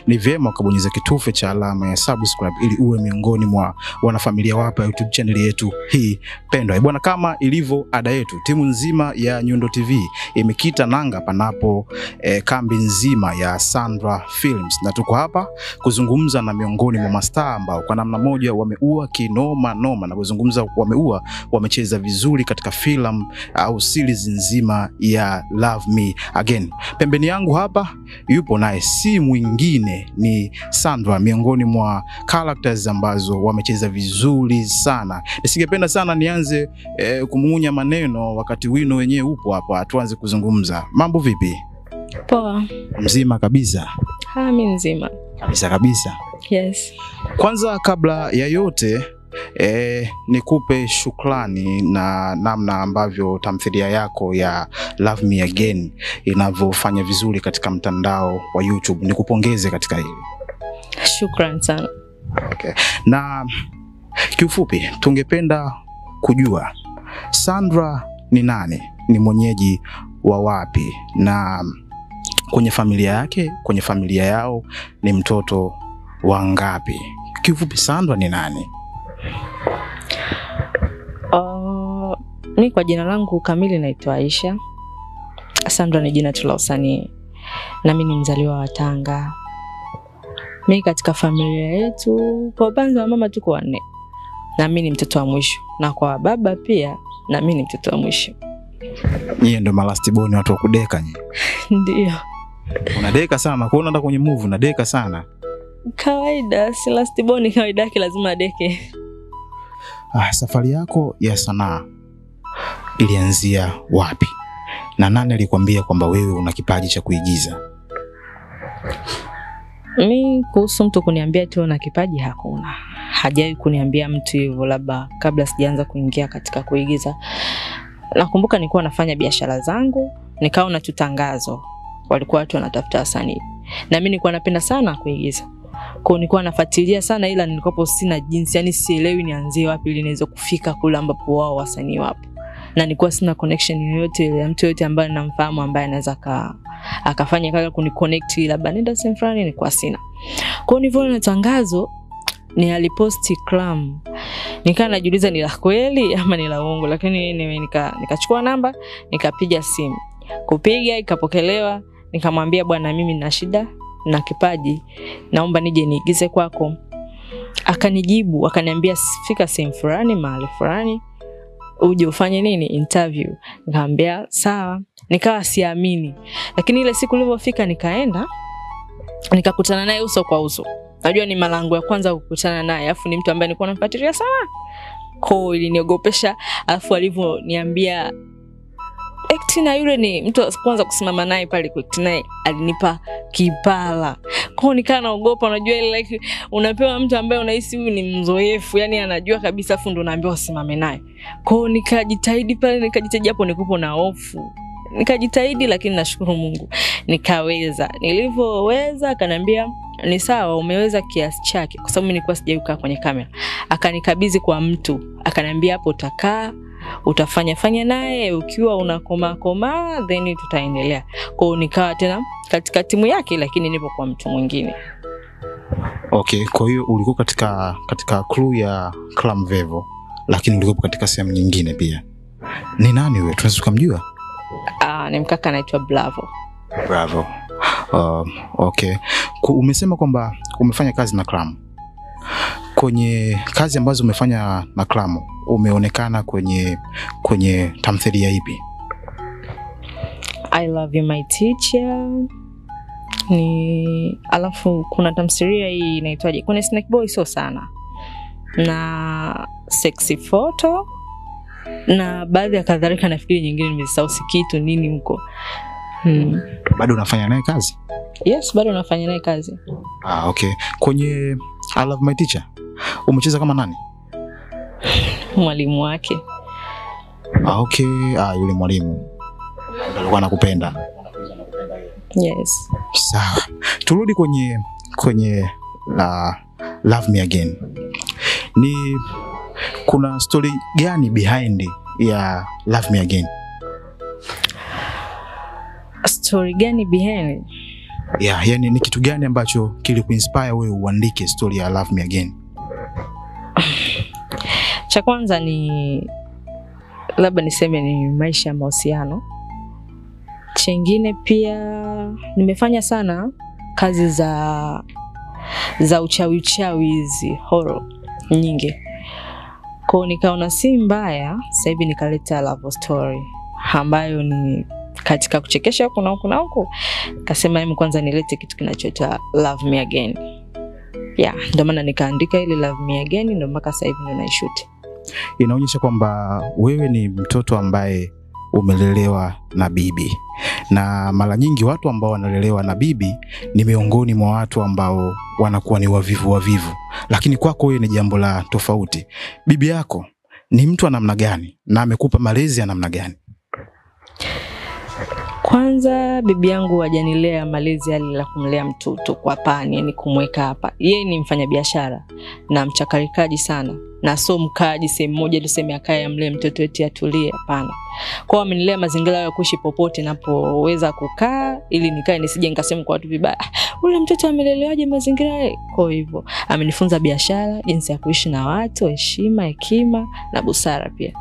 ni vyema ukabonyeza kitufe cha alama ya subscribe ili uwe miongoni mwa wanafamilia wapya YouTube channel yetu hii pendwa. Bwana, kama ilivyo ada yetu, timu nzima ya Nyundo TV imekita nanga panapo kambi nzima ya Sandra Films, na tuko hapa kuzungumza na miongoni mwa mastaa ambao kwa namna moja wameua kinoma noma, na kuzungumza wameua, wamecheza vizuri katika film au series nzima ya Love Me Again. Pembeni yangu hapa yupo naye si mwingine ni Sandra, miongoni mwa characters ambazo wamecheza vizuri sana. Nisingependa sana nianze kumung'unya maneno wakati wino wenyewe upo hapa, tuanze kuzungumza. Mambo vipi? Poa. Mzima kabisa? Mimi nzima. Kabisa. Yes. Kwanza kabla ya yote nikupe shukrani na namna ambavyo tamthilia yako ya Love Me Again inavyofanya vizuri katika mtandao wa YouTube. Nikupongeze katika hili. Shukrani sana. Okay. Na kiufupi tungependa kujua Sandra ni nani? Ni mwenyeji wa wapi? Na kwenye familia yake, kwenye familia yao ni mtoto wangapi? Kiufupi Sandra ni nani? Mimi kwa jina langu kamili naitwa Aisha. Sandra ni jina tu la usanii. Na mimi ni mzaliwa wa Tanga. Mimi katika familia yetu kwa upande wa mama tuko wanne. Na mimi ni mtoto wa mwisho. Na kwa baba pia na mimi ni mtoto wa mwisho. Nyie ndo malast born, watu wa kudeka nyie. Ndio. Unadeka sana, kwa unaenda kwenye movie unadeka sana. Kawaida, si last born kawaida yake lazima adeke. Safari yako ya sanaa ilianzia wapi? Na nani alikwambia kwamba wewe una kipaji cha kuigiza? Mimi kuhusu mtu kuniambia tu una kipaji hakuna. Hajawahi kuniambia mtu hivyo, labda kabla sijaanza kuingia katika kuigiza. Nakumbuka nilikuwa nafanya biashara zangu, nikaona tu tangazo. Walikuwa watu wanatafuta wasanii. Na mimi nilikuwa napenda sana kuigiza. Kwa nilikuwa nafuatilia sana, ila nilikopo sina jinsi, yani sielewi nianzie wapi ili niweze kufika kule ambapo wao wasanii wapo. Na nilikuwa sina connection yoyote ile, mtu yote ambaye namfahamu ambaye anaweza akafanya kaka kuniconnect, labda nenda sehemu fulani, nilikuwa sina. Kwa nilivyoona tangazo ni aliposti Clam, nikaa najiuliza ni la kweli ama ni la uongo, lakini nikachukua namba, nikapiga simu. Kupiga ikapokelewa, nikamwambia bwana, mimi nina shida na kipaji, naomba nije niigize kwako. Akanijibu, akaniambia fika sehemu fulani mahali fulani uje ufanye nini, interview. Nikamwambia sawa. Nikawa siamini, lakini ile siku nilipofika nikaenda nikakutana naye uso kwa uso. Najua ni mara yangu ya kwanza kukutana naye, afu ni mtu ambaye nilikuwa namfuatilia sana. Kwa iliniogopesha, afu alivyoniambia Actina yule ni mtu kwanza kusimama naye pale kwa Actina, alinipa kipala. Kwa nikaa naogopa, unajua ile like unapewa mtu ambaye unahisi huyu ni mzoefu, yani anajua kabisa, afu ndo unaambiwa usimame naye. Kwa nikajitahidi pale, nikajitahidi hapo, nikupo na hofu. Nikajitahidi, lakini nashukuru Mungu nikaweza. Nilivyoweza akaniambia ni sawa, umeweza kiasi chake, kwa sababu mimi nilikuwa sijakaa kwenye kamera. Akanikabidhi kwa mtu, akaniambia hapo utakaa, utafanya naye, ukiwa unakoma then tutaendelea. Kwa hiyo nikawa tena katika timu yake, lakini nipo kwa mtu mwingine. Okay, kwa hiyo ulikuwa katika crew ya Clam Vevo, lakini ulikuwa katika sehemu nyingine pia. Ni nani wewe? Tunaweza kumjua? Ni mkaka anaitwa Bravo. Okay. Umesema kwamba umefanya kazi na Clam. Kwenye kazi ambazo umefanya na Clam, umeonekana kwenye tamthilia ipi? I Love You My Teacher. Alafu kuna tamthilia hii inaitwaje? Kuna Snake Boy sio sana. Na Sexy Photo. Na baadhi ya kadhalika, nafikiri nyingine nimesahau kitu nini huko. Bado unafanya naye kazi? Yes, bado nafanya naye kazi. Okay. Kwenye I Love My Teacher umecheza kama nani? Mwalimu wake. Okay, yule mwalimu alikuwa anakupenda. Yes. Sawa. Turudi kwenye Love Me Again. Kuna story gani behind ya Love Me Again? Story gani behind? Yani ni kitu gani ambacho kilikuinspire wewe uandike story ya Love Me Again? Cha kwanza ni labda niseme ni maisha ya mahusiano. Chengine pia nimefanya sana kazi za uchawi hizi horror nyingi. Kwa nikaona si mbaya sasa hivi nikaleta love story ambayo ni katika kuchekesha huko na huko. Kasema mimi kwanza nilete kitu kinachoitwa Love Me Again. Ndio maana nikaandika ile Love Me Again, ndio mpaka sasa hivi ndio naishoot. Inaonyesha kwamba wewe ni mtoto ambaye umelelewa na bibi. Na mara nyingi watu ambao wanalelewa na bibi ni miongoni mwa watu ambao wanakuwa ni wavivu. Lakini kwako wewe ni jambo la tofauti. Bibi yako ni mtu wa namna gani na amekupa malezi ya namna gani? Kwanza bibi yangu hajanilea malezi yale la kumlea mtoto kwa pani, yani kumweka hapa. Yeye ni mfanyabiashara na mchakarikaji sana. Na so mkaji sehemu moja tuseme akae amlee mtoto eti atulie, hapana. Kwa amenilea mazingira ya kuishi popote napoweza kukaa ili nikae nisije nikasema kwa watu vibaya, ule mtoto amelelewaje mazingira. Kwa hivyo amenifunza biashara, jinsi ya kuishi na watu, heshima, hekima na busara pia.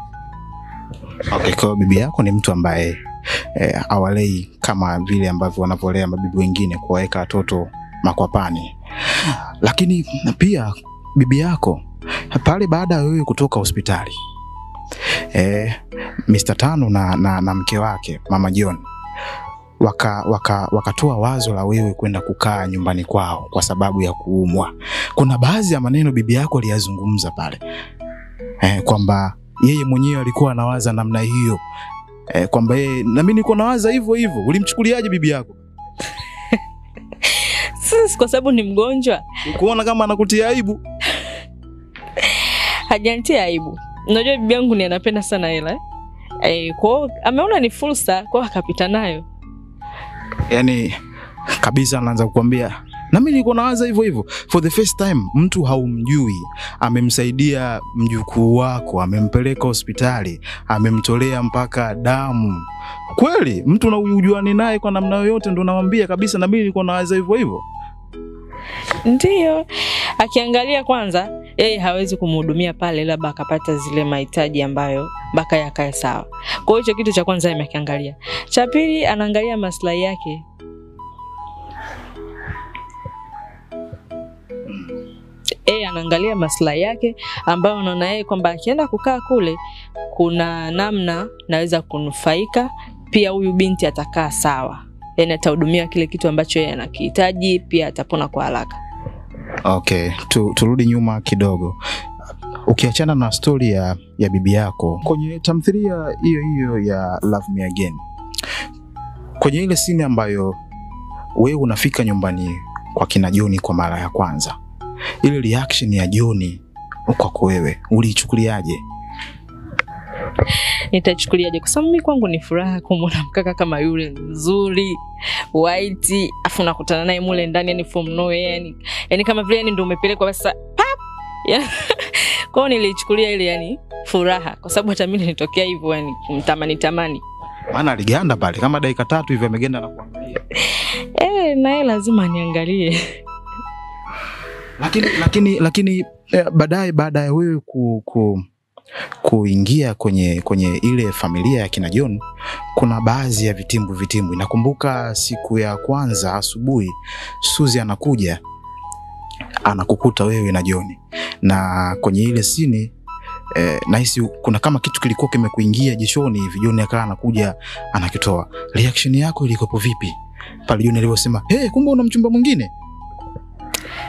Okay, kwa bibi yako ni mtu ambaye awalei kama vile ambavyo wanavolea mabibi wengine kuwaweka watoto makwapani. Lakini pia bibi yako pale baada ya wewe kutoka hospitali, Mr. Tano na mke wake Mama John wakatoa wazo la wewe kwenda kukaa nyumbani kwao kwa sababu ya kuumwa. Kuna baadhi ya maneno bibi yako aliyazungumza pale, kwamba yeye mwenyewe alikuwa anawaza namna hiyo, kwamba yeye na mimi niko nawaza hivyo. Ulimchukuliaje bibi yako? Sisi kwa sababu ni mgonjwa, ukuona kama anakutia aibu? Hajanitia aibu. Unajua bibi yangu ni anapenda sana hela. Kwa ameona ni fursa kwa akapita nayo. Yani kabisa anaanza kukuambia na mimi niko nawaza hivyo. For the first time mtu haumjui amemsaidia mjukuu wako, amempeleka hospitali, amemtolea mpaka damu. Kweli mtu unajuani naye kwa namna yoyote ndio unamwambia kabisa na mimi niko nawaza hivyo. Ndio. Akiangalia kwanza yeye hawezi kumhudumia pale, labda akapata zile mahitaji ambayo mpaka yakae sawa. Kwa hiyo kitu cha kwanza amekiangalia. Cha pili anaangalia maslahi yake. Anaangalia maslahi yake ambayo anaona yeye kwamba akienda kukaa kule kuna namna naweza kunufaika, pia huyu binti atakaa sawa. Yani atahudumia kile kitu ambacho yeye anakihitaji, pia atapona kwa haraka. Okay, turudi nyuma kidogo. Ukiachana na story ya bibi yako, kwenye tamthilia hiyo ya Love Me Again, kwenye ile scene ambayo wewe unafika nyumbani kwa kina Joni kwa mara ya kwanza, ile reaction ya Joni kwako wewe uliichukuliaje? Nitachukuliaje? Kwa sababu mimi kwangu ni furaha kumwona mkaka kama yule mzuri, white, afu nakutana naye mule ndani yani from nowhere, yani kama vile yani ndio umepelekwa basa pap. Kwa hiyo nilichukulia ile yani furaha, kwa sababu hata mimi nilitokea hivyo yani kumtamani. Maana aliganda pale kama dakika 3 hivi amegenda na kuangalia. Naye lazima niangalie. Lakini baadaye wewe kuingia kwenye ile familia ya kina John, kuna baadhi ya vitimbu. Nakumbuka siku ya kwanza asubuhi Suzy anakuja anakukuta wewe na John, na kwenye ile scene nahisi kuna kama kitu kilikuwa kimekuingia jishoni hivi. John akawa anakuja anakitoa. Reaction yako ilikopo vipi pale John alivyosema kumbe una mchumba mwingine?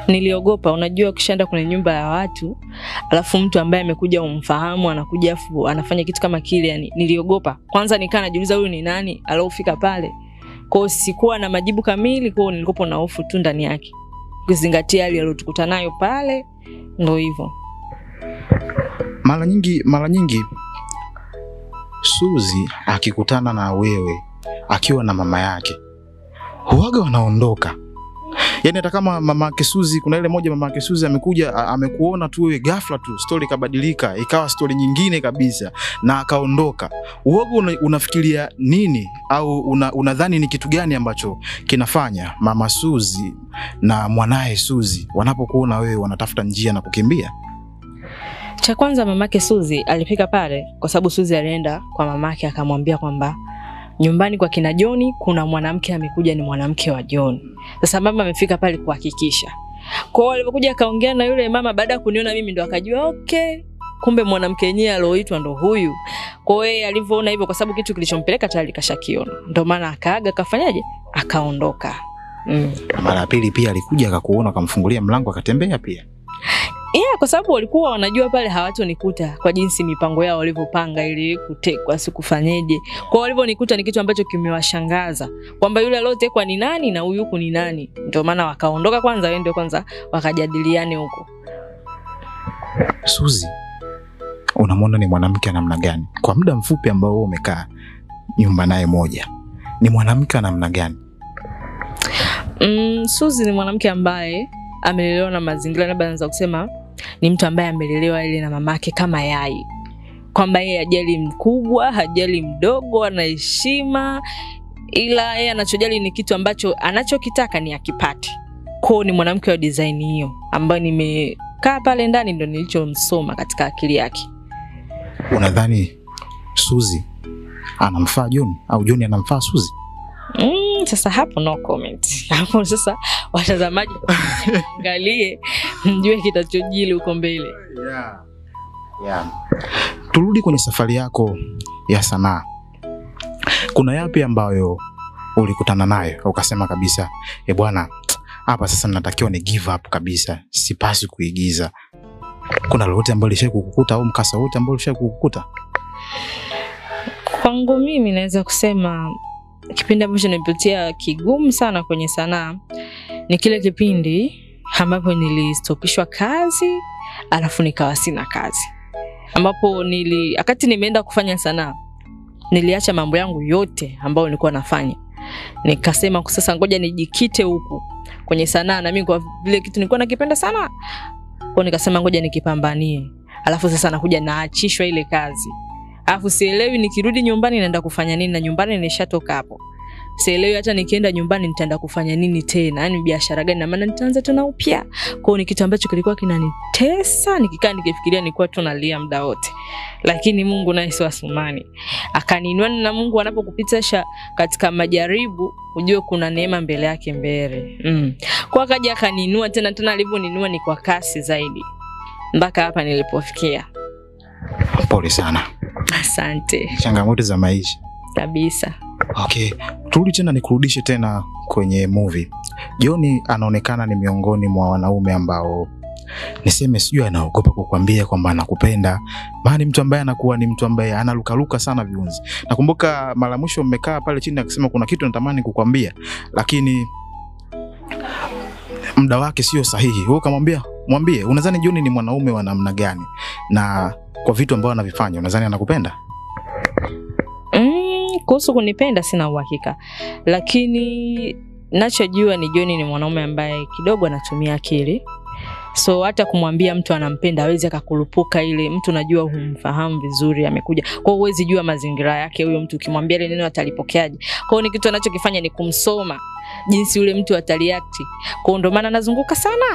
Niliogopa. Unajua ukishaenda kwenye nyumba ya watu alafu mtu ambaye amekuja umfahamu anakuja afu anafanya kitu kama kile, yani niliogopa. Kwanza nikaa najiuliza huyu ni nani aliyofika pale. Kwa hiyo sikuwa na majibu kamili, kwa hiyo nilikopo na hofu tu ndani yake. Kuzingatia hali aliyotukuta nayo pale, ndio hivyo. Mara nyingi Suzy akikutana na wewe akiwa na mama yake huaga wanaondoka. Yaani hata kama mamake Suzi, kuna ile moja mamake Suzi amekuja amekuona tu wewe ghafla tu story kabadilika ikawa story nyingine kabisa na akaondoka. Wewe unafikiria nini au unadhani ni kitu gani ambacho kinafanya mama Suzi na mwanae Suzi wanapokuona wewe wanatafuta njia na kukimbia? Cha kwanza mamake Suzi alifika pale kwa sababu Suzi alienda kwa mamake akamwambia kwamba nyumbani kwa kina John kuna mwanamke amekuja, ni mwanamke wa John. Sasa mama amefika pale kuhakikisha. Kwa hiyo alipokuja akaongea na yule mama, baada ya kuniona mimi ndo akajua okay, kumbe mwanamke yenyewe alioitwa ndo huyu. Kwa hiyo alivyoona hivyo, kwa sababu kitu kilichompeleka tayari kashakiona, ndio maana akaaga akafanyaje, akaondoka. Mara ya pili pia alikuja akakuona akamfungulia mlango akatembea pia. Kwa sababu walikuwa wanajua pale hawatonikuta kwa jinsi mipango yao walivyopanga ili kutekwa sikufanyeje. Kwa walivyonikuta ni kitu ambacho kimewashangaza kwamba yule aliotekwa ni nani na huyu huku ni nani. Ndio maana wakaondoka kwanza, waende kwanza wakajadiliane huko. Suzi, unamwona ni mwanamke namna gani? Kwa muda mfupi ambao wewe umekaa nyumba naye moja, ni mwanamke namna gani? Suzi ni mwanamke ambaye amelelewa na mazingira, labda naanza kusema ni mtu ambaye amelelewa ile na mamake kama yai. Kwamba yeye hajali mkubwa, hajali mdogo, ana heshima, ila yeye anachojali ni kitu ambacho anachokitaka ni akipate. Kwa ni mwanamke wa design hiyo ambaye nimekaa pale ndani ndo nilichomsoma katika akili yake. Unadhani Suzi anamfaa John au John anamfaa Suzi? Sasa hapo no comment. Hapo sasa watazamaji angalie mjue kitachojili huko mbele. Turudi kwenye safari yako ya sanaa. Kuna yapi ambayo ulikutana nayo ukasema kabisa bwana, hapa sasa ninatakiwa ni give up kabisa, sipasi kuigiza? Kuna lolote ambalo lishakukukuta au mkasa wote ambao lishakukukuta? Kwangu mimi naweza kusema kipindi ambacho nimepitia kigumu sana kwenye sanaa ni kile kipindi ambapo nilistopishwa kazi alafu nikawa sina kazi. Ambapo wakati nimeenda kufanya sanaa niliacha mambo yangu yote ambayo nilikuwa nafanya. Nikasema sasa ngoja nijikite huku kwenye sanaa, na mimi kwa vile kitu nilikuwa nakipenda sana. Kwa nikasema ngoja nikipambanie. Alafu sasa nakuja naachishwa ile kazi. Alafu sielewi nikirudi nyumbani naenda kufanya nini, na nyumbani nilishatoka hapo. Sielewi hata nikienda nyumbani nitaenda kufanya nini tena, yani biashara gani, na maana nitaanza tena upya. Kwa ni kitu ambacho kilikuwa kinanitesa, nikikaa nikifikiria nilikuwa tu nalia muda wote. Lakini Mungu naye si Asumani. Akaniinua, na Mungu anapokupitisha katika majaribu ujue kuna neema mbele yake mbele. Kwa akaja akaniinua tena alivyoninua ni kwa kasi zaidi. Mpaka hapa nilipofikia. Pole sana. Asante. Changamoto za maisha. Kabisa. Okay, turudi tena nikurudishe tena kwenye movie. John anaonekana ni miongoni mwa wanaume ambao niseme sijui anaogopa kukwambia kwamba anakupenda. Maana mtu ambaye anakuwa ni mtu ambaye analukaluka sana viunzi. Nakumbuka mara mwisho mmekaa pale chini akisema kuna kitu natamani kukwambia, lakini muda wake sio sahihi. Wewe ukamwambia, mwambie. Unadhani John ni mwanaume wa namna gani? Na kwa vitu ambavyo anavifanya unadhani anakupenda? Kuhusu kunipenda sina uhakika, lakini ninachojua ni John ni mwanaume ambaye kidogo anatumia akili. So hata kumwambia mtu anampenda hawezi akakurupuka ile mtu najua humfahamu vizuri amekuja. Kwa hiyo huwezi jua mazingira yake huyo mtu, ukimwambia ile neno atalipokeaje. Kwa hiyo ni kitu anachokifanya ni kumsoma jinsi yule mtu ataliact. Kwa hiyo ndio maana nazunguka sana.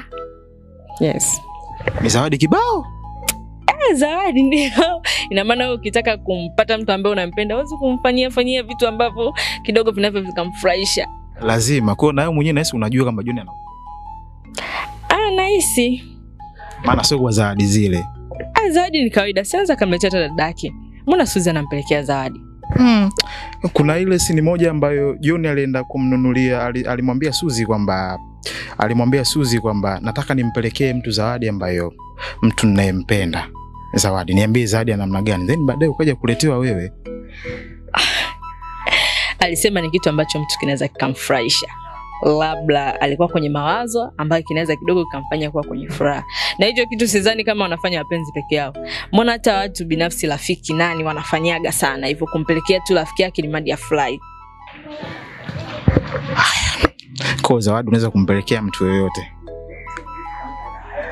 Yes. Ni zawadi kibao. Zawadi ndio. Ina maana wewe ukitaka kumpata mtu ambaye unampenda huwezi kumfanyia vitu ambavyo kidogo vinamfurahisha. Lazima. Kwa hiyo na wewe mwenyewe nahisi unajua kama John anakupenda. Nahisi. Maana sio kwa zawadi zile. Zawadi ni kawaida. Sianza kamletea dadake. Mbona Suzi anampelekea zawadi? Kuna ile sini moja ambayo John alienda kumnunulia, alimwambia Suzi kwamba nataka nimpelekee mtu zawadi ambayo mtu ninayempenda. Zawadi, niambie zawadi ya namna gani? Then baadaye ukaja kuletewa wewe. Alisema ni kitu ambacho mtu kinaweza kikamfurahisha. Labda alikuwa kwenye mawazo ambayo kinaweza kidogo kumfanya kuwa kwenye furaha. Na hicho kitu sidhani kama wanafanya wapenzi peke yao. Mbona hata watu binafsi, rafiki nani wanafanyaga sana hivyo, kumpelekea tu rafiki yake ni madi ya fly. Kwa zawadi unaweza kumpelekea mtu yoyote.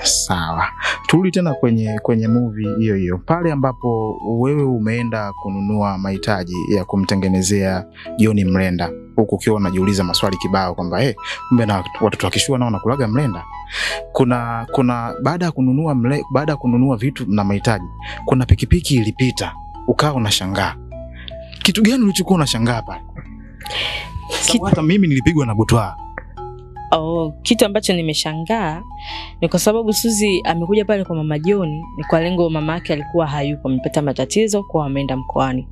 Sawa. Turudi tena kwenye movie hiyo hiyo. Pale ambapo wewe umeenda kununua mahitaji ya kumtengenezea John mlenda, huku ukiwa unajiuliza maswali kibao kwamba kumbe na watoto wakishua nao wanakulaga mlenda. Kuna baada ya kununua vitu na mahitaji, kuna pikipiki ilipita, ukawa unashangaa. Kitu gani ulichokuwa unashangaa pale? Hata mimi nilipigwa na butwaa. Kitu ambacho nimeshangaa ni kwa sababu Suzi amekuja pale kwa mama John, ni kwa lengo mama yake alikuwa hayupo, amepata matatizo kwa ameenda mkoani.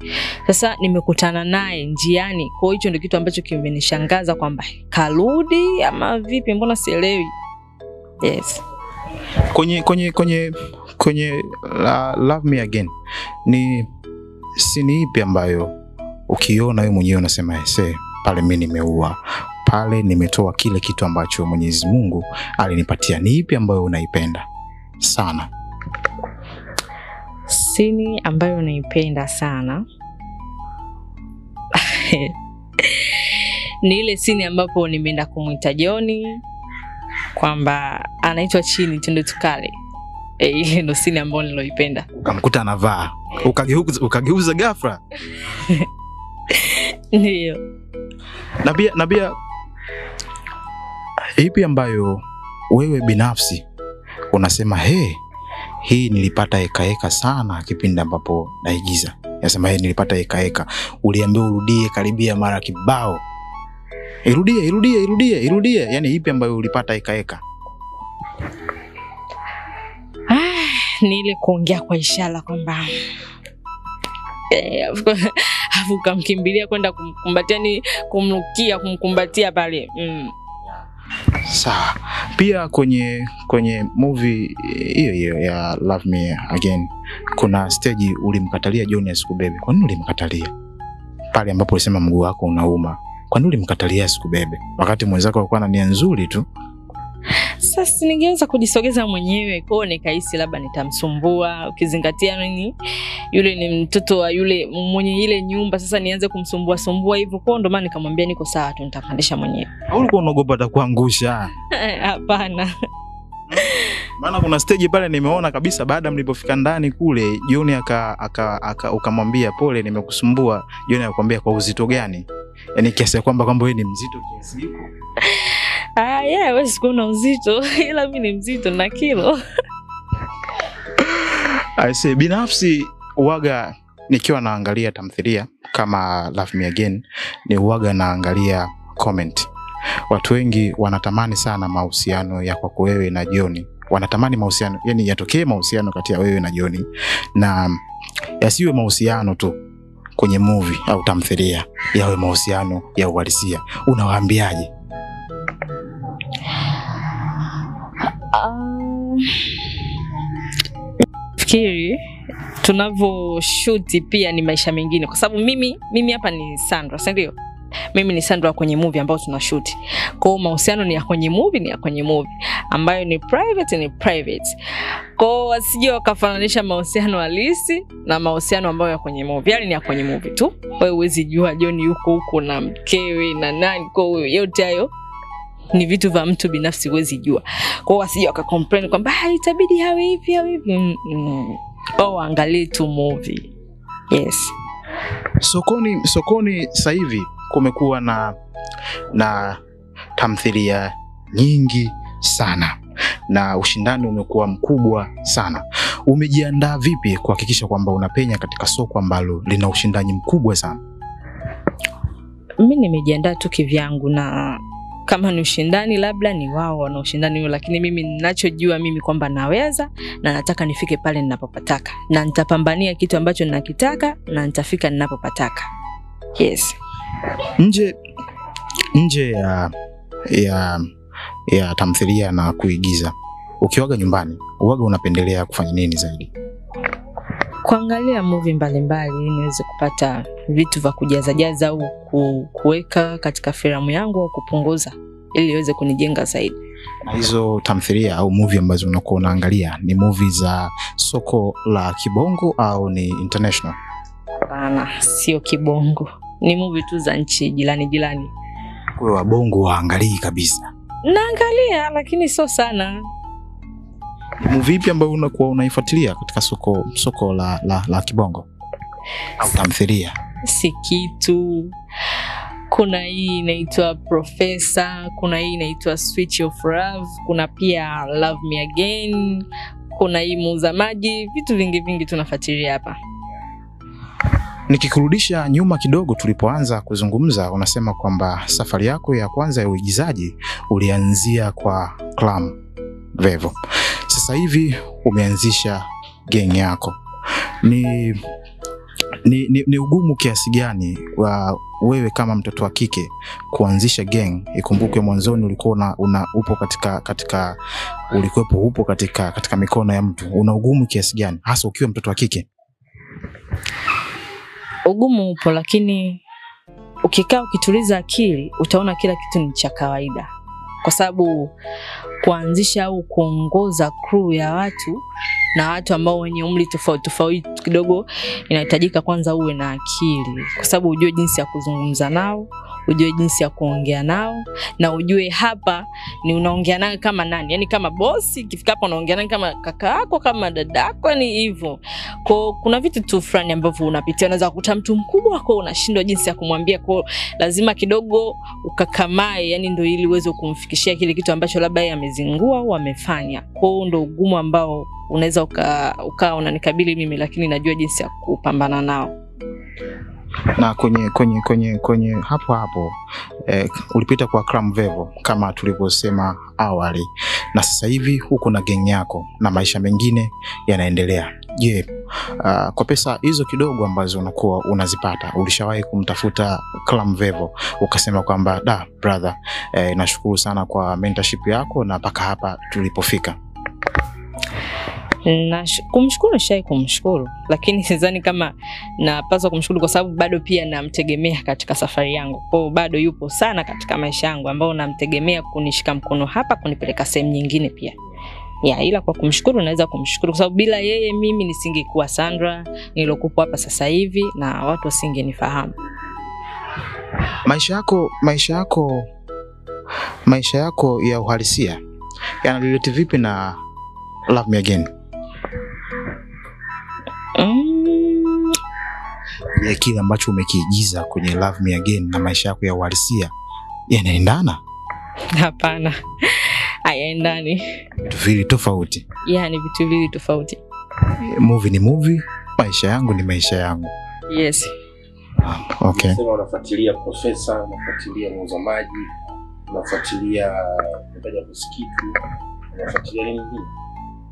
Sasa nimekutana naye njiani. Kwa hiyo ndio kitu ambacho kimenishangaza kwamba karudi ama vipi, mbona sielewi. Yes. Kwenye Love Me Again ni sini ipi ambayo ukiona wewe mwenyewe unasema pale mimi nimeua, pale nimetoa kile kitu ambacho Mwenyezi Mungu alinipatia? Ni ipi ambayo unaipenda sana? Sini ambayo naipenda sana ni ile sini ambapo nimeenda kumuita John kwamba anaitwa chini twende tukale. Ile ndo sini ambayo niloipenda. Ukamkuta anavaa, ukageuza ghafla. Ndio. Na pia ipi ambayo wewe binafsi unasema hii nilipata heka sana kipindi ambapo naigiza? Nasema nilipata heka. Uliambiwa urudie karibia mara kibao. Irudie. Yaani ipi ambayo ulipata heka? Ni ile kuongea kwa ishara kwamba afu kamkimbilia kwenda kumkumbatia, ni kumrukia, kumkumbatia pale. Sawa. Pia kwenye movie hiyo ya Love Me Again, kuna stage ulimkatalia John asikubebe. Kwa nini ulimkatalia? Pale ambapo ulisema mguu wako unauma, kwa nini ulimkatalia asikubebe wakati mwenzako alikuwa na nia nzuri tu? Sasa ningeweza kujisogeza mwenyewe, kwa nikahisi labda nitamsumbua, ukizingatia nini yule ni mtoto wa yule mwenye ile nyumba. Sasa nianze kumsumbua hivyo, kwa ndo maana nikamwambia niko sawa tu, nitapandisha mwenyewe. Au ulikuwa unaogopa atakuangusha? Hapana. Maana kuna stage pale nimeona kabisa baada mlipofika ndani kule, John ukamwambia pole nimekusumbua. John akakwambia kwa uzito gani? Yaani kiasi kwamba wewe ni mzito kiasi hiko? Wewe sikuna uzito, ila mimi ni mzito na kilo. Binafsi uwaga nikiwa naangalia tamthilia kama Love Me Again, ni uwaga naangalia comment. Watu wengi wanatamani sana mahusiano ya kwako wewe na John. Wanatamani mahusiano, yani yatokee mahusiano kati ya wewe na John, na yasiwe mahusiano tu kwenye movie au tamthilia, yawe mahusiano ya uhalisia. Unawaambiaje? Fikiri tunavoshoot pia ni maisha mengine, kwa sababu mimi hapa ni Sandra, si ndio? Mimi ni Sandra kwenye movie ambayo tunashoot. Kwa hiyo mahusiano ni ya kwenye movie, ambayo ni private. Kwa hiyo wasije wakafananisha mahusiano halisi na mahusiano ambayo ya kwenye movie. Yaani ni ya kwenye movie tu. Wewe huwezi jua John yuko huko na mkewe na nani, kwa hiyo yote hayo ni vitu vya mtu binafsi, huwezi jua. Kwa hiyo wasije wakacomplain kwamba itabidi hawe hivi. Angalia tu movie. Yes. Sokoni sasa hivi kumekuwa na tamthilia nyingi sana na ushindani umekuwa mkubwa sana. Umejiandaa vipi kuhakikisha kwamba unapenya katika soko ambalo lina ushindani mkubwa sana? Mimi nimejiandaa tu kivyangu, na kama ni ushindani labda ni wao wana ushindani huo, lakini mimi ninachojua mimi kwamba naweza na nataka nifike pale ninapopataka, na nitapambania kitu ambacho ninakitaka na nitafika ninapopataka. Yes. Nje ya tamthilia na kuigiza, ukiwaga nyumbani uwaga unapendelea kufanya nini zaidi? Kuangalia movie mbalimbali ili niweze kupata vitu vya kujaza au kuweka katika filamu yangu, au kupunguza ili iweze kunijenga zaidi. Na hizo tamthilia au movie ambazo unakuwa unaangalia ni movie za soko la kibongo au ni international? Hapana, sio kibongo. Ni movie tu za nchi jirani. Wewe wabongo waangalii kabisa? Naangalia lakini sio sana. Movie ipi ambayo unakuwa unaifuatilia katika soko la kibongo au tamthilia? Si kitu. Kuna hii inaitwa Professor, kuna hii inaitwa Switch of Love, kuna pia Love Me Again, kuna hii Muuza Maji, vitu vingi tunafuatilia hapa. Nikikurudisha nyuma kidogo, tulipoanza kuzungumza unasema kwamba safari yako ya kwanza ya uigizaji ulianzia kwa Clam Vevo. Sasa hivi umeanzisha gang yako. Ni ugumu kiasi gani wa wewe kama mtoto wa kike kuanzisha gang? Ikumbuke mwanzoni ulikuwa upo katika mikono ya mtu. Una ugumu kiasi gani hasa ukiwa mtoto wa kike? Ugumu upo, lakini ukikaa ukituliza akili utaona kila kitu ni cha kawaida. Kwa sababu kuanzisha au kuongoza crew ya watu na watu ambao wenye umri tofauti kidogo, inahitajika kwanza uwe na akili, kwa sababu ujue jinsi ya kuzungumza nao, ujue jinsi ya kuongea nao, na ujue hapa ni unaongea naye kama nani, yani kama boss. Ikifika hapo unaongea naye kama kaka yako, kama dada yako, ni hivyo. Kuna vitu tu fulani ambavyo unapitia, unaweza kukuta mtu mkubwa wako unashindwa jinsi ya kumwambia, kwa lazima kidogo ukakamae, yani ndio ili uweze kumfikishia kile kitu ambacho labda yeye amezingua au amefanya. Kwa ndio ugumu ambao unaweza ukaa unanikabili mimi, lakini najua jinsi ya kupambana nao. Na kwenye hapo ulipita kwa Clam Vevo kama tulivyosema awali, na sasa hivi huko na gang yako na maisha mengine yanaendelea. Je, kwa pesa hizo kidogo ambazo unakuwa unazipata, ulishawahi kumtafuta Clam Vevo ukasema kwamba da brother, nashukuru sana mentorship yako na mpaka hapa tulipofika? Na kumshukuru shai kumshukuru, lakini sidhani kama napaswa kumshukuru kwa sababu bado pia namtegemea katika safari yangu. Kwa bado yupo sana katika maisha yangu ambao namtegemea kunishika mkono hapa kunipeleka sehemu nyingine pia. Ila kwa kumshukuru naweza kumshukuru kwa sababu bila yeye mimi nisingekuwa Sandra nilokupo hapa sasa hivi na watu wasingenifahamu. Maisha yako ya uhalisia yanarelate vipi na Love Me Again? Ya kile ambacho umekiigiza kwenye Love Me Again na maisha yako ya uhalisia yanaendana? Hapana, hayaendani. Vitu vili tofauti. Ni vitu vili tofauti. Movie ni movie, maisha yangu ni maisha yangu. Yes. Okay. Unasema unafuatilia Professor, unafuatilia Muuza Maji, unafuatilia umetaja Kusikitu, unafuatilia nini hii?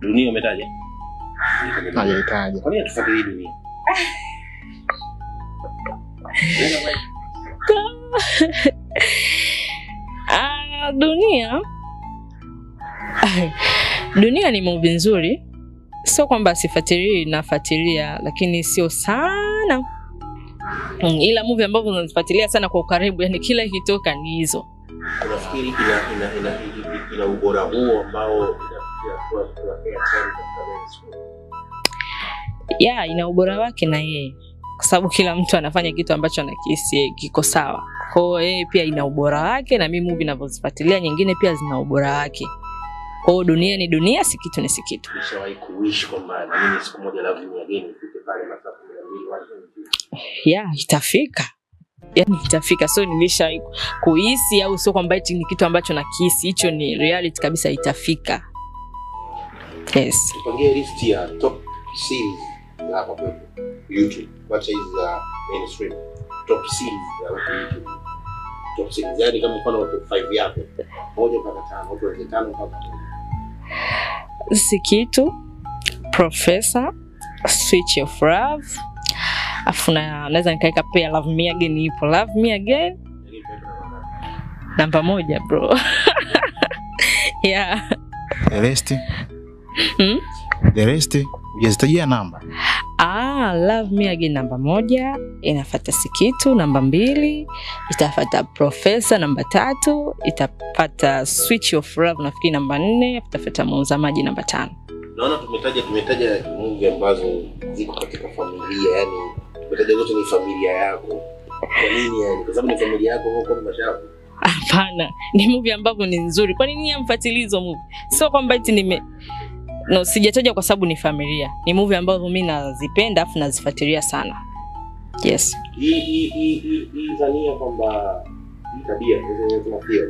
Dunia umetaja? Hajahitaji. Kwa nini tufuatilie Dunia? Dunia ni movie nzuri. Sio kwamba sifuatilii, nafuatilia lakini sio sana. Ila movie ambazo unazifuatilia sana kwa ukaribu, yani kila ikitoka ni hizo. Unafikiri ina ubora huo ambao inafikia kwa time katika ina ubora wake na yeye. Kwa sababu kila mtu anafanya kitu ambacho anakihisi kiko sawa. Kwa hiyo yeye pia ina ubora wake na mimi movie ninazozifuatilia nyingine pia zina ubora wake. Kwa hiyo Dunia ni dunia, Sikitu ni Sikitu. Nishawahi kuishi kwamba na mimi siku moja Love Me Again ifike pale masaa 12 itafika. Itafika. So nilisha kuhisi au sio kwamba eti ni kitu ambacho nakihisi, hicho ni reality kabisa, itafika. Yes. Tupangie list ya top series hapa kwa YouTube. What is mainstream top series ya YouTube? Top series yani kama mfano top 5 yako. 1 mpaka 5, watu 5 mpaka 10. Sikitu, Professor, Switch of Love. Naweza nikaeka pia Love Me Again ipo. Love Me Again namba 1 bro. The rest ujazitajia namba. Love Me Again namba 1, inafuata Sikitu namba 2, itafuata Professor namba 3, itafuata Switch of Love nafikiri namba 4, itafuata Muuza Maji namba 5. Naona tumetaja movie ambazo ziko katika familia, yani tumetaja zote ni familia yako. Kwa nini yani? Kwa sababu ni familia yako huko kwa mashavu. Hapana, ni movie ambazo ni nzuri. Kwa nini hamfuatilii hizo movie? Sio kwamba eti sijataja kwa sababu ni familia. Ni movie ambazo mimi nazipenda afu nazifuatilia sana. Yes. Hii zania kwamba hii tabia tunapia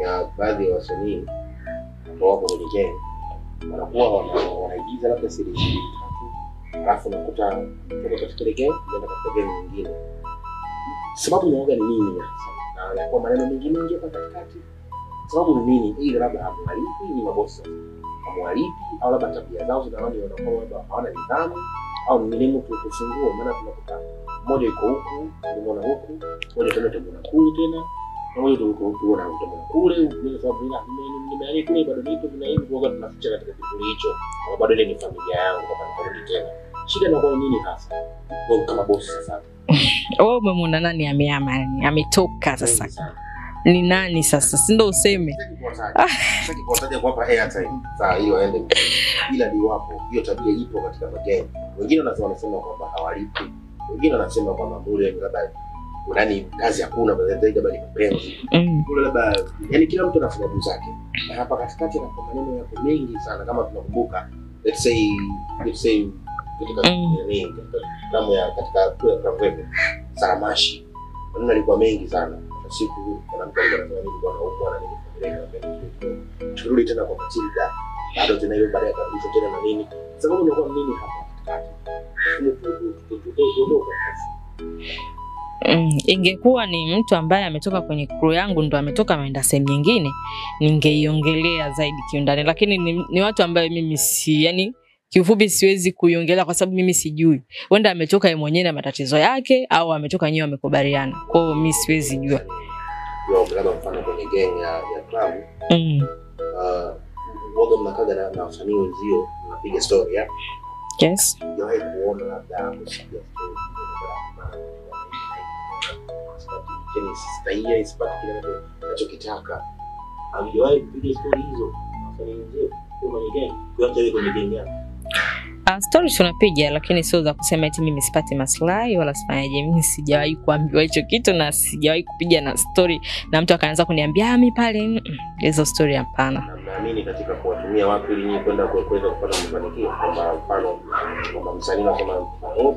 ya baadhi ya wasanii ambao wako kwenye gang wanakuwa wanaigiza labda series 3 alafu nakuta kutoka katika ile gang kwenda katika gang nyingine. Sababu inaoga ni nini hasa? Na kwa maneno mengi hapa katikati. Sababu ni nini? Hii labda hamwalipi ni mabosi. Hamwalipi au labda tabia zao zinawani wanakuwa labda hawana nidhamu au ni nini kufungua maana tunakuta mmoja yuko huku, unaona huku, mmoja tena kule tena. Mmoja tunaona kule, mimi sababu nimeani kule bado nipo na hivi kwa tunaficha katika kipindi hicho. Kwa bado ile ni familia yangu kwa sababu tena. Shida ni kwa nini hasa? Wewe kama bosi sasa. Oh, umemwona nani amehama yani? Ametoka sasa. Ni nani sasa? Si ndio useme. Sasa kuwataja kwa hapa airtime. Sawa hiyo aende. Ila ni wapo. Hiyo tabia ipo katika mageni. Wengine wanasema kwamba hawalipi. Wengine wanasema kwamba mule labda unani kazi hakuna baadaye bali mapenzi. Kule labda yani kila mtu ana sababu zake. Na hapa katikati na kwa maneno yako mengi sana kama tunakumbuka let's say katika kama ya katika kule Saramashi. Maneno yalikuwa mengi sana. Siku mwanamke anasema mimi bwana huko ana nini familia. Turudi tena kwa Matilda. Bado tena hiyo baadaye kabisa tena na nini? Sababu inakuwa nini hapa? Ingekuwa ni mtu ambaye ametoka kwenye crew yangu ndo ametoka ameenda sehemu nyingine, ningeiongelea zaidi kiundani, lakini ni watu ambao mimi yani kiufupi siwezi kuiongelea kwa sababu mimi sijui. Wenda ametoka yeye mwenyewe na matatizo yake au ametoka nyewe wamekubaliana. Kwa hiyo mimi siwezi jua. Yo labda mfano kwenye gang ya club. Woga mnakaga na wasanii wenzio mnapiga story ya. Yes. Yo kuona labda kusikia story. Kini sistahia isipati kile anachokitaka. Aliwahi kupiga story hizo wasanii wenzio kwenye gang. Kwa hiyo kwenye gang yao. Story tunapiga lakini sio za kusema eti mimi sipati maslahi wala sifanyaje. Mimi sijawahi kuambiwa hicho kitu na sijawahi kupiga na story na mtu akaanza kuniambia mimi pale hizo story hapana. Naamini katika kuwatumia watu ili kwenda kuweza kupata mafanikio kwamba mfano kama msanii anasema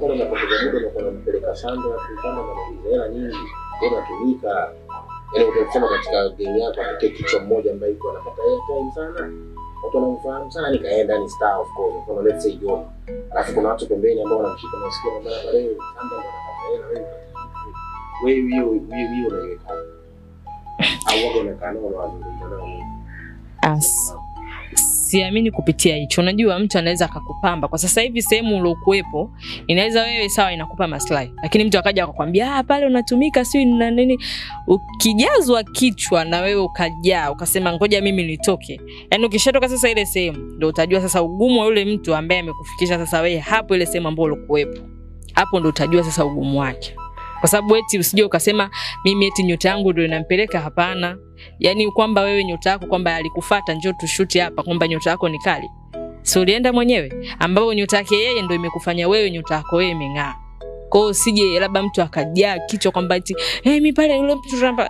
pale napoteza muda na kumpeleka Sandra kufanya na hela nyingi bora tumika. Yaani utasema katika game yako atokee kichwa mmoja ambaye yuko anapata airtime sana. Watu wanamfahamu sana nikaenda ni star of course. Kwa let's say John. Alafu kuna watu pembeni ambao wanamshika masikio na mara pale Sandra anapata hela wewe unaiweka. Au wao wanakaa nao wanazungumza nao. Siamini kupitia hicho. Unajua mtu anaweza akakupamba. Kwa sasa hivi sehemu uliokuepo inaweza wewe sawa inakupa maslahi. Lakini mtu akaja akakwambia pale unatumika si na nini. Ukijazwa kichwa na wewe ukajaa ukasema ngoja mimi nitoke. Yaani ukishatoka sasa ile sehemu ndio utajua sasa ugumu wa yule mtu ambaye amekufikisha sasa wewe hapo ile sehemu ambayo ulikuepo. Hapo ndio utajua sasa ugumu wake. Kwa sababu eti usije ukasema mimi eti nyota yangu ndio inampeleka hapana. Yaani kwamba wewe nyota yako kwamba alikufuata njoo tushuti hapa kwamba nyota yako ni kali. Si ulienda mwenyewe ambao nyota yake yeye ndio imekufanya wewe nyota yako wewe imeng'aa. Kwa hiyo usije labda mtu akajaa kichwa kwamba eti mimi pale yule mtu ramba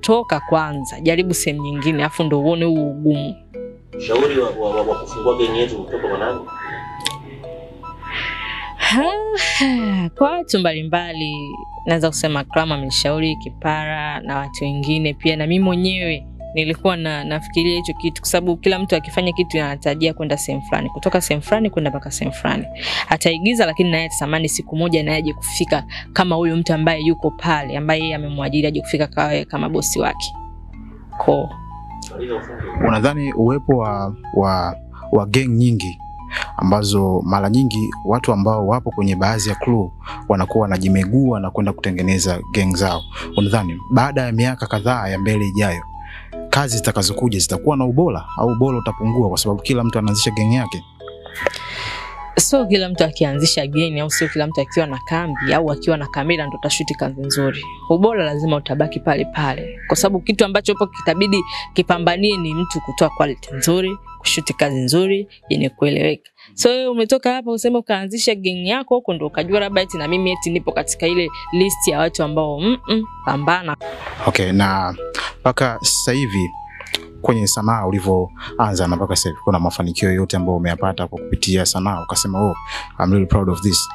toka kwanza jaribu sehemu nyingine afu ndio uone huu ugumu. Ushauri wa kufungua gang yetu kutoka kwa nani? Kwa watu mbalimbali naweza kusema Krama amenishauri, Kipara na watu wengine pia na mimi mwenyewe nilikuwa nafikiria hicho kitu kwa sababu kila mtu akifanya kitu anatarajia kwenda sehemu fulani, kutoka sehemu fulani kwenda mpaka sehemu fulani. Ataigiza lakini naye atatamani siku moja naye aje kufika kama huyo mtu ambaye yuko pale, ambaye yeye amemwajiri aje kufika kama bosi wake. Unadhani uwepo wa gang nyingi ambazo mara nyingi watu ambao wapo kwenye baadhi ya crew wanakuwa wanajimegua na kwenda kutengeneza gang zao, unadhani baada ya miaka kadhaa ya mbele ijayo kazi zitakazokuja zitakuwa na ubora au ubora utapungua kwa sababu kila mtu anaanzisha gang yake? Sio kila mtu akianzisha gang au sio kila mtu akiwa na kambi au akiwa na kamera ndo tashuti kazi nzuri. Ubora lazima utabaki pale pale kwa sababu kitu ambacho hapo kitabidi kipambanie ni mtu kutoa quality nzuri, kushuti kazi nzuri yenye kueleweka. So wewe umetoka hapa useme ukaanzisha gang yako huko ndo ukajua labda eti na mimi eti nipo katika ile list ya watu ambao pambana. Okay, na mpaka sasa hivi kwenye sanaa ulivyoanza na mpaka sasa hivi kuna mafanikio yote ambayo umeyapata kwa kupitia sanaa ukasema I'm really proud of this?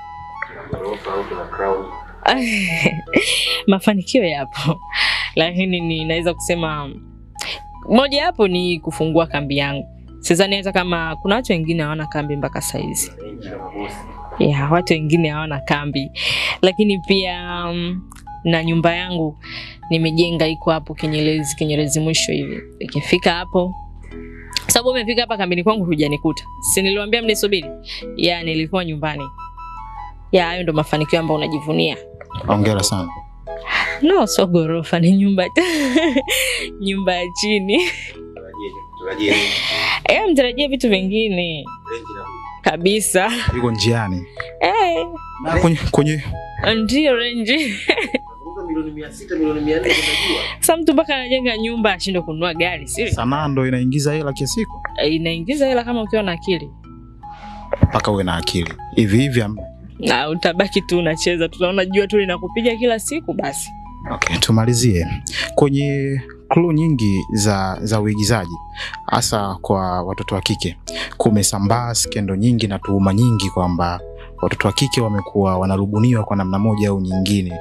Mafanikio yapo, lakini ninaweza kusema moja hapo ni kufungua kambi yangu. Sidhani hata kama kuna watu wengine hawana kambi mpaka saizi. Watu wengine hawana kambi. Lakini pia na nyumba yangu nimejenga iko hapo Kinyerezi mwisho hivi. Ikifika hapo, sababu umefika hapa kambini kwangu hujanikuta. Si niliwaambia mnisubiri? Nilikuwa nyumbani. Hayo ndo mafanikio ambayo unajivunia. Hongera sana. No, so gorofa ni nyumba. Nyumba ya chini. Mtarajie vitu vingine. Kabisa. Yuko njiani. Na kwenye ndio range. Milioni 600, milioni 400 unajua. Sasa mtu mpaka anajenga nyumba ashindwe kununua gari, sio? Sanaa ndo inaingiza hela kiasi siku. Inaingiza hela kama ukiwa na akili. Mpaka uwe na akili. Hivi na utabaki tu unacheza, tunaona jua tu linakupiga kila siku basi. Okay, tumalizie. Kwenye clue nyingi za uigizaji hasa kwa watoto wa kike kumesambaa skendo nyingi na tuhuma nyingi kwamba watoto wa kike wamekuwa wanarubuniwa kwa namna moja au nyingine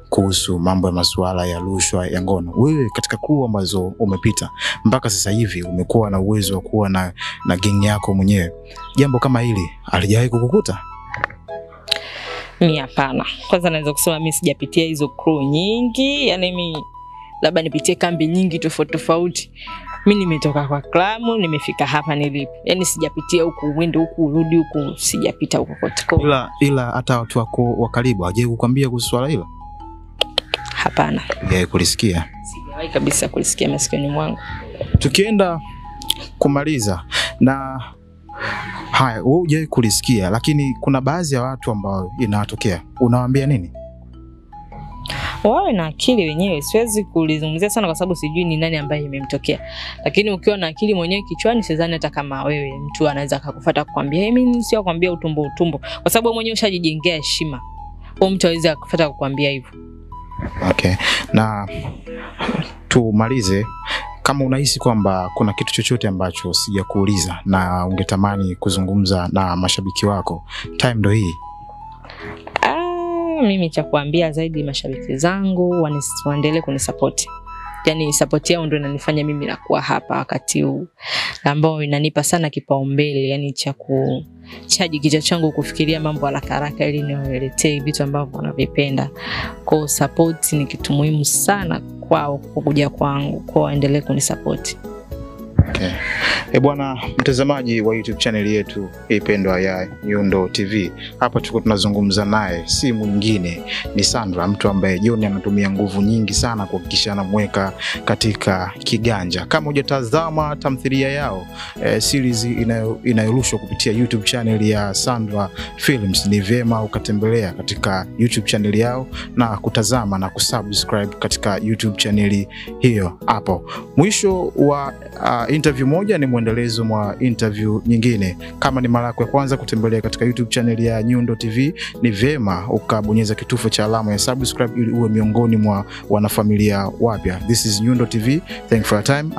kuhusu mambo ya masuala ya rushwa ya ngono. Wewe katika clue ambazo umepita mpaka sasa hivi umekuwa na uwezo wa kuwa na gang yako mwenyewe. Jambo kama hili halijawahi kukukuta? Hapana. Kwanza naweza kusema mimi sijapitia hizo crew nyingi, mimi labda nipitie kambi nyingi tofauti. Mimi nimetoka kwa klamu, nimefika hapa nilipo. Sijapitia huku uende huku urudi huku, sijapita huko kote. Ila hata watu wako wa karibu hawaje kukwambia kuhusu swala hilo? Hapana. Kulisikia? Sijawahi kabisa kulisikia masikioni mwangu. Tukienda kumaliza na haya, wewe hujawahi kulisikia, lakini kuna baadhi ya watu ambao inawatokea. Unawaambia nini? Wawe na akili wenyewe. Siwezi kulizungumzia sana kwa sababu sijui ni nani ambaye imemtokea. Lakini ukiwa na akili mwenyewe kichwani, sidhani hata kama wewe mtu anaweza kukufuata kukwambia mimi sio kukwambia utumbo. Kwa sababu mwenyewe ushajijengea heshima. Kwa mtu hawezi kukufuata kukwambia hivyo. Okay. Na tumalize, kama unahisi kwamba kuna kitu chochote ambacho sijakuuliza na ungetamani kuzungumza na mashabiki wako, time ndo hii. Mimi cha kuambia zaidi mashabiki zangu waendelee kunisupport. Support yao ndio inanifanya mimi nakuwa hapa wakati huu, ambao inanipa sana kipaumbele, cha kuchaji kichwa changu kufikiria mambo haraka ili niwaletee vitu ambavyo wanavipenda. Kwa support ni kitu muhimu sana kwao kuja kwangu, kwa waendelee kunisupport. Okay. Bwana mtazamaji wa YouTube channel yetu pendwa ya Nyundo TV. Hapa tuko tunazungumza naye, si mwingine ni Sandra, mtu ambaye John anatumia nguvu nyingi sana kuhakikisha anamweka katika kiganja. Kama hujatazama tamthilia yao, series inayorushwa kupitia YouTube channel ya Sandra Films, ni vyema ukatembelea katika YouTube channel yao na kutazama na kusubscribe katika YouTube channel hiyo hapo. Mwisho wa interview moja ni mwendelezo mwa interview nyingine. Kama ni mara yako ya kwanza kutembelea katika YouTube channel ya Nyundo TV, ni vyema ukabonyeza kitufe cha alama ya subscribe ili uwe miongoni mwa wanafamilia wapya. This is Nyundo TV. Thank you for your time.